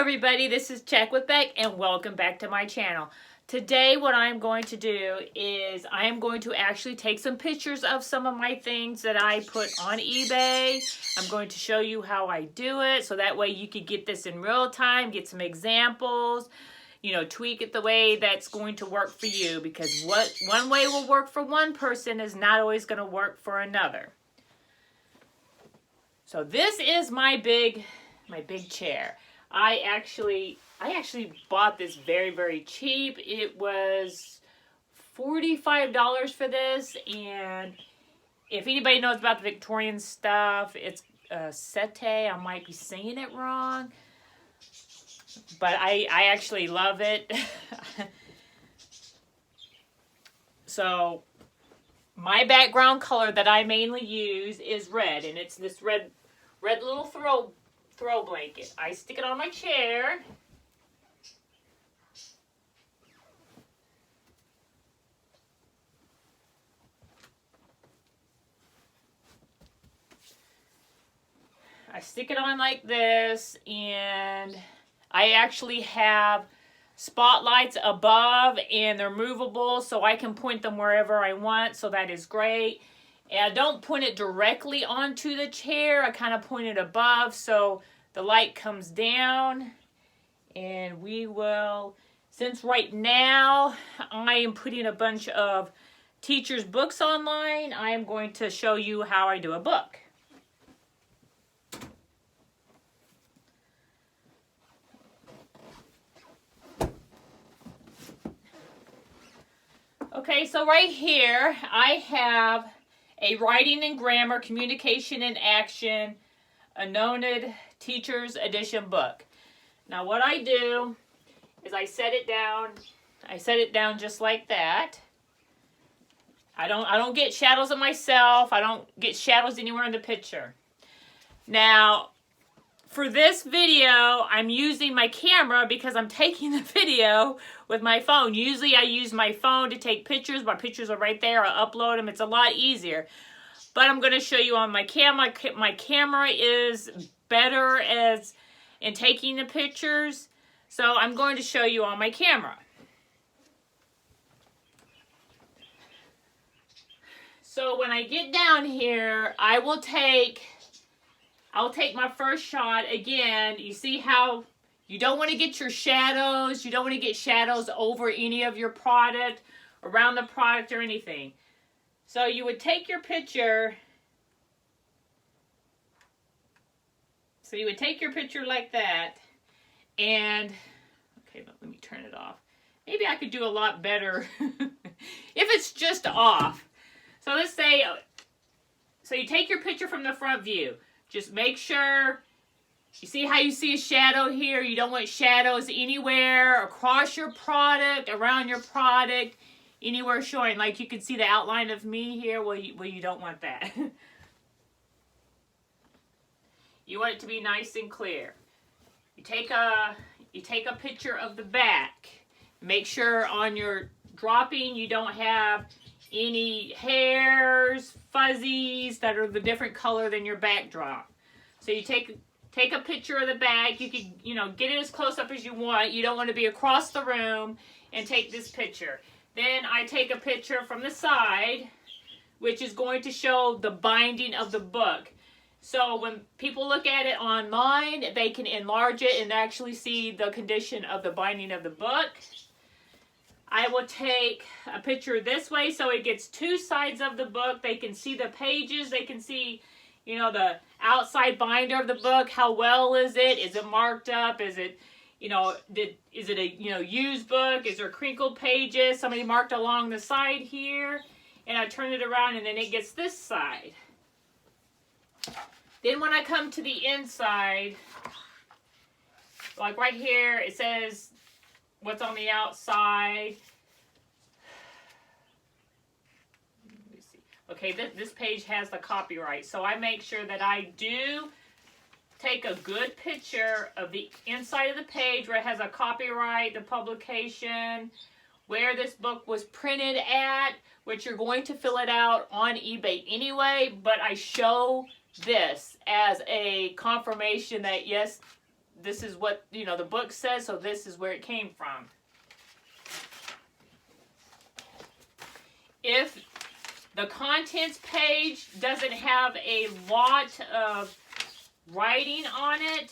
everybody, this is Check with Beck and welcome back to my channel. Today what I'm going to do is I am going to actually take some pictures of some of my things that I put on eBay. I'm going to show you how I do it so that way you can get this in real time, get some examples, you know, tweak it the way that's going to work for you, because what one way will work for one person is not always going to work for another. So this is my big chair. I actually bought this very cheap. It was $45 for this, and if anybody knows about the Victorian stuff, it's settee. I might be saying it wrong, but I actually love it. So my background color that I mainly use is red, and it's this red little throw blanket. I stick it on my chair. I stick it on like this, and I actually have spotlights above, and they're movable so I can point them wherever I want, so that is great. And I don't point it directly onto the chair. I kind of point it above so the light comes down. And we will, since right now I am putting a bunch of teachers' books online, I am going to show you how I do a book. Okay, so right here I have a Writing and Grammar, Communication and Action, Annotated Teacher's Edition book. Now what I do is I set it down. I set it down just like that. I don't get shadows of myself. I don't get shadows anywhere in the picture. Now, for this video, I'm using my camera because I'm taking the video with my phone. Usually I use my phone to take pictures. My pictures are right there. I upload them. It's a lot easier. But I'm going to show you on my camera. My camera is better in taking the pictures. So I'm going to show you on my camera. So when I get down here, I'll take my first shot. Again, you see how you don't want to get your shadows. You don't want to get shadows over any of your product, around the product or anything. So you would take your picture. So you would take your picture like that. And, okay, let me turn it off. Maybe I could do a lot better if it's just off. So let's say, so you take your picture from the front view. Just make sure, you see how you see a shadow here? You don't want shadows anywhere across your product, around your product, anywhere showing. Like you can see the outline of me here. Well, you don't want that. You want it to be nice and clear. You take a picture of the back. Make sure on your dropping you don't have any hairs, fuzzies that are the different color than your backdrop. So you take a picture of the back. You can, you know, get it as close up as you want. You don't want to be across the room and take this picture. Then I take a picture from the side, which is going to show the binding of the book. So when people look at it online, they can enlarge it and actually see the condition of the binding of the book. I will take a picture this way so it gets two sides of the book. They can see the pages. They can see, you know, the outside binder of the book. How well is it? Is it marked up? Is it, you know, is it a, you know, used book? Is there crinkled pages? Somebody marked along the side here. And I turn it around and then it gets this side. Then when I come to the inside, like right here, it says what's on the outside. Let me see. Okay, this page has the copyright. So I make sure that I do take a good picture of the inside of the page where it has a copyright, the publication, where this book was printed at, which you're going to fill it out on eBay anyway, but I show this as a confirmation that yes, this is what, you know, the book says, so this is where it came from. If the contents page doesn't have a lot of writing on it,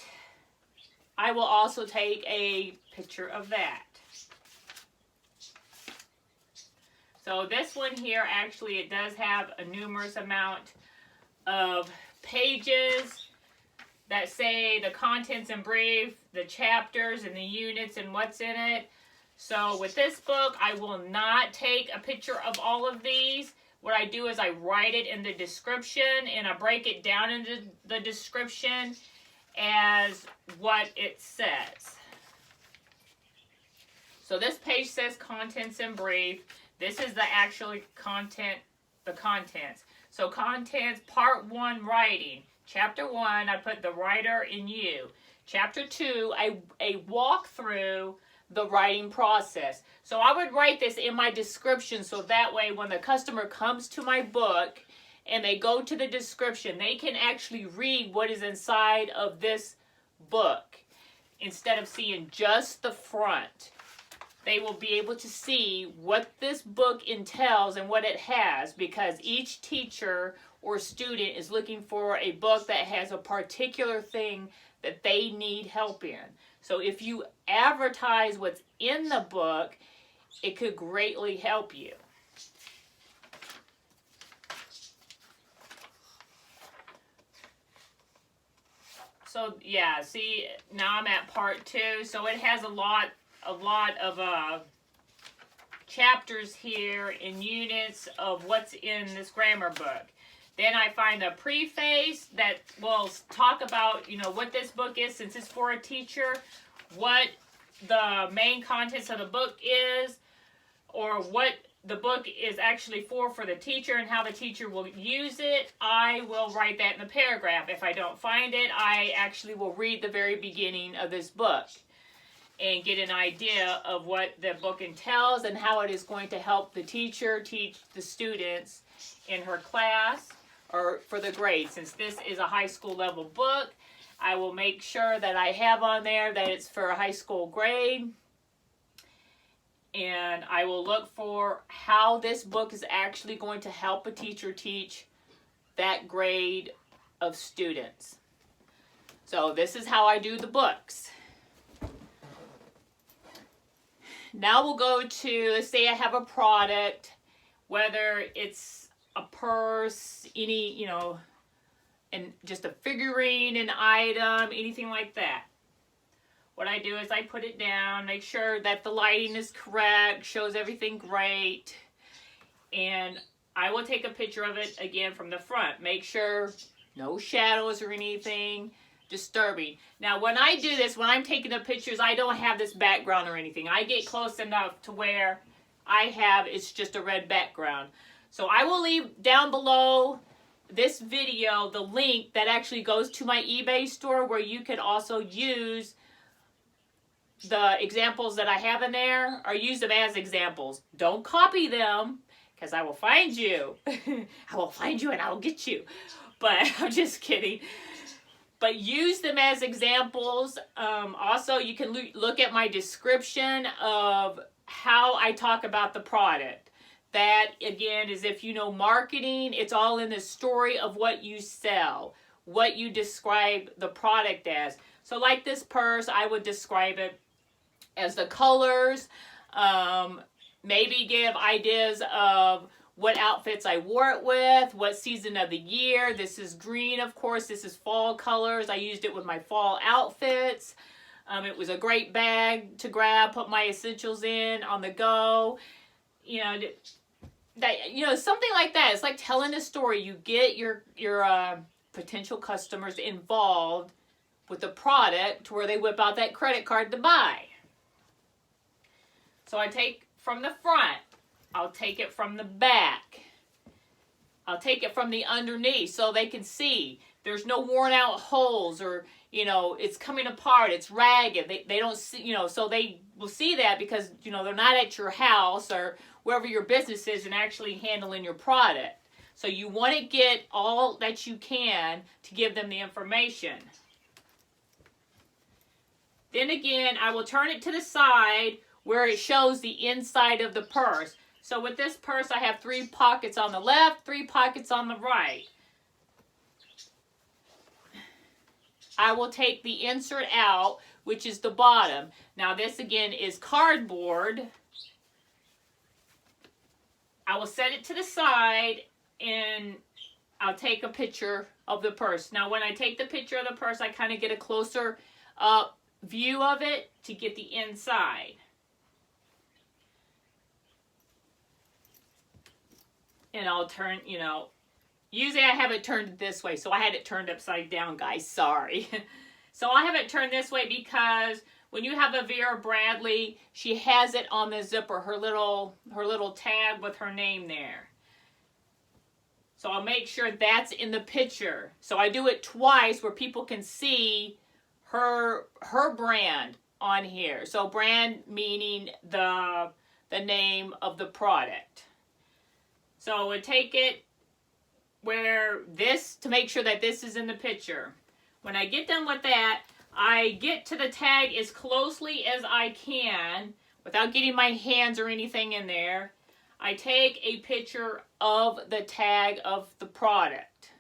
I will also take a picture of that. So this one here, actually, it does have a numerous amount of pages that say the contents in brief, the chapters and the units and what's in it. So with this book, I will not take a picture of all of these. What I do is I write it in the description, and I break it down into the description as what it says. So this page says contents in brief. This is the actual content, the contents. So contents, part 1, writing. Chapter 1, I put the writer in you. Chapter 2, a walk through the writing process. So I would write this in my description, so that way when the customer comes to my book and they go to the description, they can actually read what is inside of this book instead of seeing just the front. They will be able to see what this book entails and what it has, because each teacher or student is looking for a book that has a particular thing that they need help in. So if you advertise what's in the book, it could greatly help you. So yeah, see, now I'm at part 2. So it has a lot of chapters here and units of what's in this grammar book. Then I find a preface that will talk about, you know, what this book is, since it's for a teacher, what the main contents of the book is, or what the book is actually for the teacher and how the teacher will use it. I will write that in the paragraph. If I don't find it, I actually will read the very beginning of this book and get an idea of what the book entails and how it is going to help the teacher teach the students in her class or for the grade. Since this is a high school level book, I will make sure that I have on there that it's for a high school grade. And I will look for how this book is actually going to help a teacher teach that grade of students. So this is how I do the books. Now we'll go to, let's say I have a product, whether it's a purse, any, you know, and just a figurine, an item, anything like that. What I do is I put it down, make sure that the lighting is correct, shows everything great, and I will take a picture of it again from the front. Make sure no shadows or anything disturbing. Now when I do this, when I'm taking the pictures, I don't have this background or anything. I get close enough to where it's just a red background. So I will leave down below this video the link that actually goes to my eBay store, where you can also use the examples that I have in there, or use them as examples. Don't copy them, because I will find you. I will find you and I will get you. But I'm just kidding. But use them as examples. Also, you can look at my description of how I talk about the product. That, again, is if you know marketing, it's all in the story of what you sell, what you describe the product as. So like this purse, I would describe it as the colors, maybe give ideas of what outfits I wore it with, what season of the year. This is green, of course. This is fall colors. I used it with my fall outfits. It was a great bag to grab, put my essentials in on the go. You know, something like that. It's like telling a story. You get your potential customers involved with the product to where they whip out that credit card to buy. So I take from the front. I'll take it from the back. I'll take it from the underneath so they can see. There's no worn out holes, or, you know, it's coming apart, it's ragged. They don't see, you know, so they will see that because, you know, they're not at your house or wherever your business is and actually handling your product. So you want to get all that you can to give them the information. Then again, I will turn it to the side where it shows the inside of the purse. So with this purse, I have 3 pockets on the left, 3 pockets on the right. I will take the insert out, which is the bottom. Now this again is cardboard. I will set it to the side and I'll take a picture of the purse. Now when I take the picture of the purse, I kind of get a closer up view of it to get the inside. And I'll turn, you know, usually I have it turned this way, so I had it turned upside down, guys, sorry. So I have it turned this way because when you have a Vera Bradley, she has it on the zipper, her little tag with her name there. So I'll make sure that's in the picture. So I do it twice where people can see her brand on here. So brand meaning the name of the product. So I would take it where this, to make sure that this is in the picture. When I get done with that, I get to the tag as closely as I can without getting my hands or anything in there. I take a picture of the tag of the product.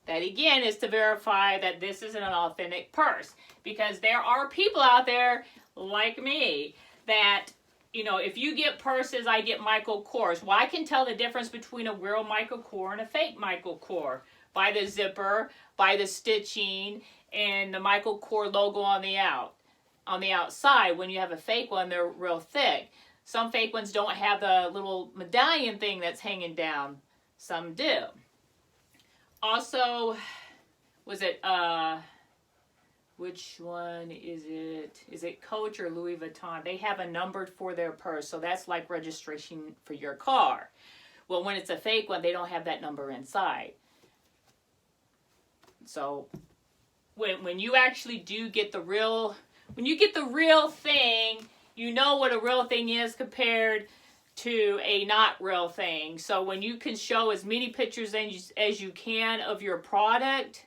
That again is to verify that this is an authentic purse. Because there are people out there like me that, you know, if you get purses, I get Michael Kors. Well, I can tell the difference between a real Michael Kors and a fake Michael Kors by the zipper, by the stitching, and the Michael Kors logo on the outside. When you have a fake one, they're real thick. Some fake ones don't have the little medallion thing that's hanging down. Some do. Also, was it, which one is it? Is it Coach or Louis Vuitton? They have a number for their purse, so that's like registration for your car. Well, when it's a fake one, they don't have that number inside. So when you actually do get the real, when you get the real thing, you know what a real thing is compared to a not real thing. So when you can show as many pictures as you can of your product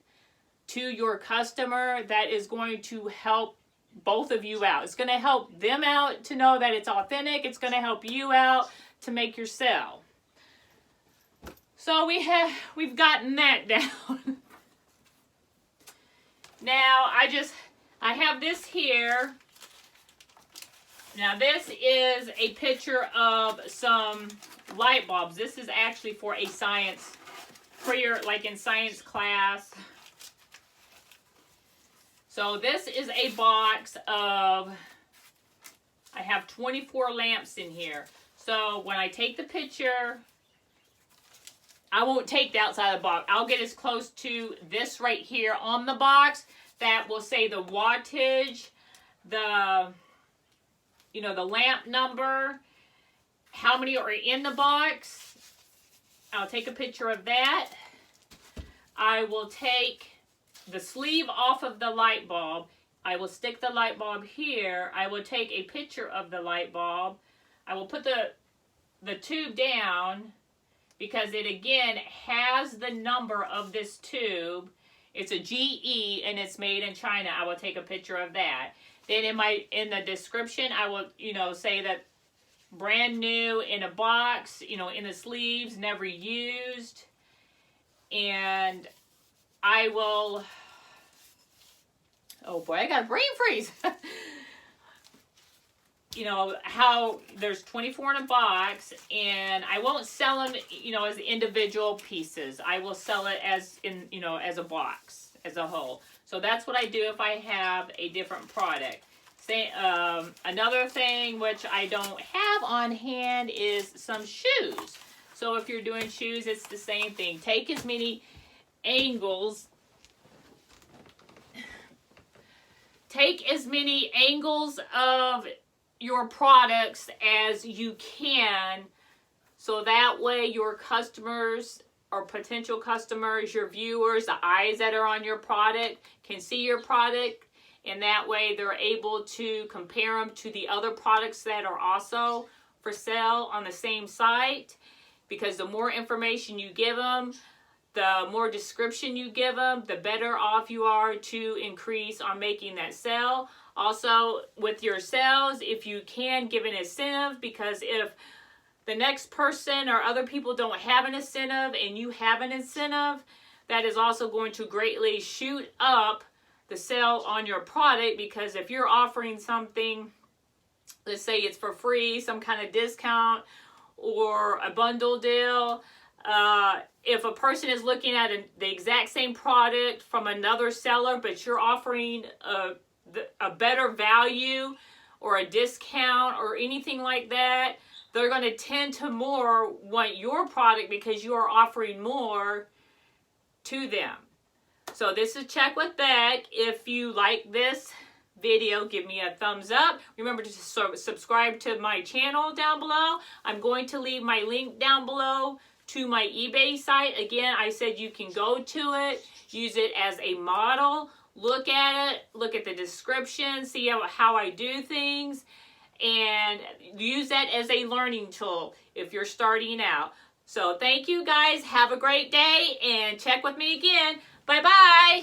to your customer, that is going to help both of you out. It's going to help them out to know that it's authentic. It's going to help you out to make your sale. So we've gotten that down. Now I have this here. Now this is a picture of some light bulbs. This is actually for a science, for your, like in science class. So this is a box of, I have 24 lamps in here. So when I take the picture, I won't take the outside of the box. I'll get as close to this right here on the box that will say the wattage, the lamp number, how many are in the box. I'll take a picture of that. I will take the sleeve off of the light bulb. I will stick the light bulb here. I will take a picture of the light bulb. I will put the tube down because it again has the number of this tube. It's a GE and it's made in China. I will take a picture of that. Then in the description, I will, say that brand new in a box, in the sleeves, never used. And I will, oh boy, I got a brain freeze. How there's 24 in a box, and I won't sell them, as individual pieces. I will sell it as as a box, as a whole. So that's what I do if I have a different product. Another thing which I don't have on hand is some shoes. So if you're doing shoes, it's the same thing. Take as many angles. Take as many angles of your products as you can, so that way your customers or potential customers, your viewers, the eyes that are on your product can see your product, and that way they're able to compare them to the other products that are also for sale on the same site. Because the more information you give them, the more description you give them, the better off you are to increase on making that sale. Also, with your sales, if you can, give an incentive, because if the next person or other people don't have an incentive and you have an incentive, that is also going to greatly shoot up the sale on your product. Because if you're offering something, let's say it's for free, some kind of discount or a bundle deal, if a person is looking at the exact same product from another seller, but you're offering a better value or a discount or anything like that, they're going to tend to more want your product because you are offering more to them. So this is Check with Beck. If you like this video, give me a thumbs up. Remember to subscribe to my channel down below. I'm going to leave my link down below to my eBay site. Again, I said you can go to it, use it as a model, look at it, look at the description, see how I do things, and use that as a learning tool if you're starting out. So thank you guys. Have a great day and check with me again. Bye-bye.